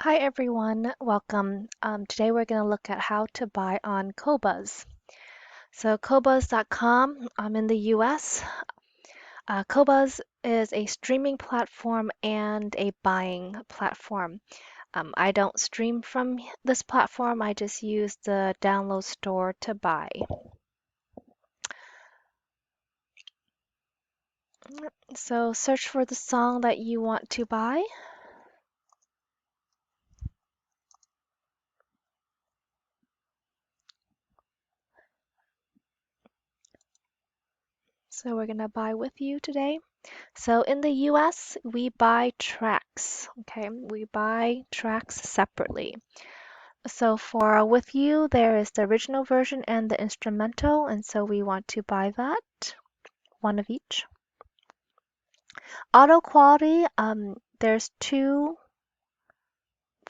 Hi everyone, welcome. Today we're going to look at how to buy on Qobuz. So Qobuz.com, I'm in the US. Qobuz is a streaming platform and a buying platform. I don't stream from this platform, I just use the download store to buy. So search for the song that you want to buy. So we're going to buy with you today. So in the US, we buy tracks, okay? We buy tracks separately. So for With You, there is the original version and the instrumental, and so we want to buy that, one of each. Auto quality, there's two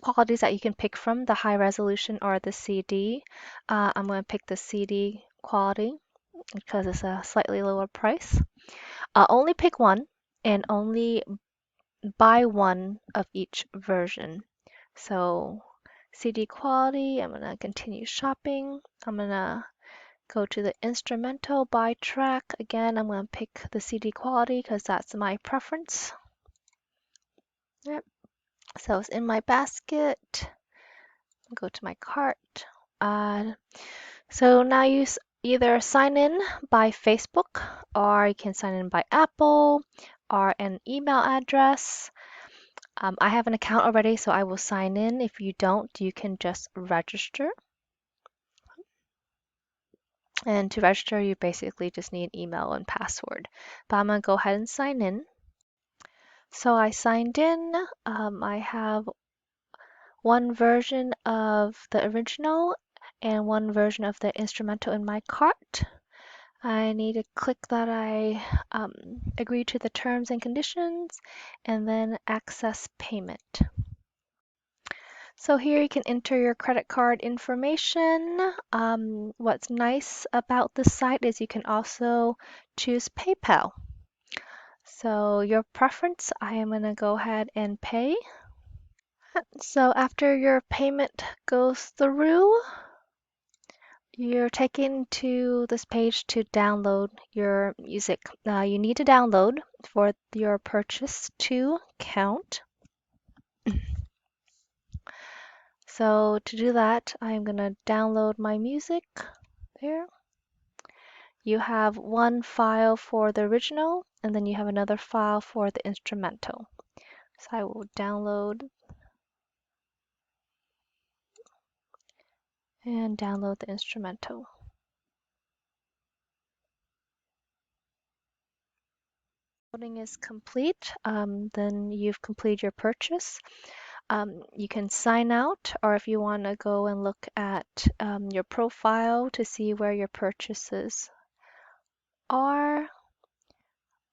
qualities that you can pick from, the high resolution or the CD. I'm going to pick the CD quality because it's a slightly lower price. Only pick one and only buy one of each version. So CD quality, I'm gonna continue shopping. I'm gonna go to the instrumental buy track. Again, I'm gonna pick the CD quality because that's my preference. Yep. So it's in my basket. Go to my cart. So now you either sign in by Facebook or you can sign in by Apple or an email address. I have an account already, so I will sign in. If you don't, you can just register. And to register, you basically just need an email and password. But I'm going to go ahead and sign in. So I signed in. I have one version of the original and one version of the instrumental in my cart. I need to click that I agree to the terms and conditions and then access payment. So here you can enter your credit card information. What's nice about this site is you can also choose PayPal. So your preference, I am going to go ahead and pay. So after your payment goes through, you're taken to this page to download your music. You need to download for your purchase to count. So to do that, I'm going to download my music there. You have one file for the original, and then you have another file for the instrumental. So I will download and download the instrumental. Loading is complete, then you've completed your purchase. You can sign out, or if you want to go and look at your profile to see where your purchases are.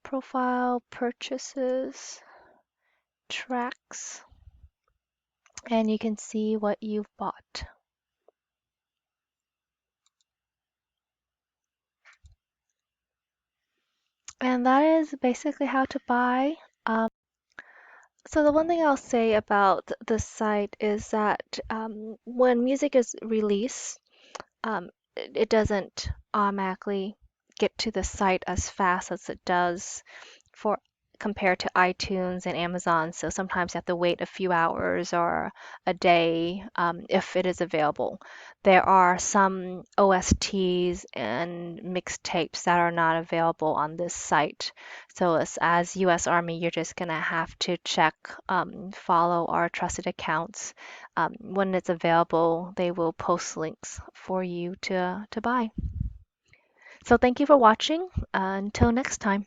Profile, purchases, tracks, and you can see what you've bought. And that is basically how to buy. So the one thing I'll say about the site is that when music is released, it doesn't automatically get to the site as fast as it does for compared to iTunes and Amazon. So sometimes you have to wait a few hours or a day if it is available. There are some OSTs and mixtapes that are not available on this site. So as US Army, you're just gonna have to check, follow our trusted accounts. When it's available, they will post links for you to buy. So thank you for watching. Until next time.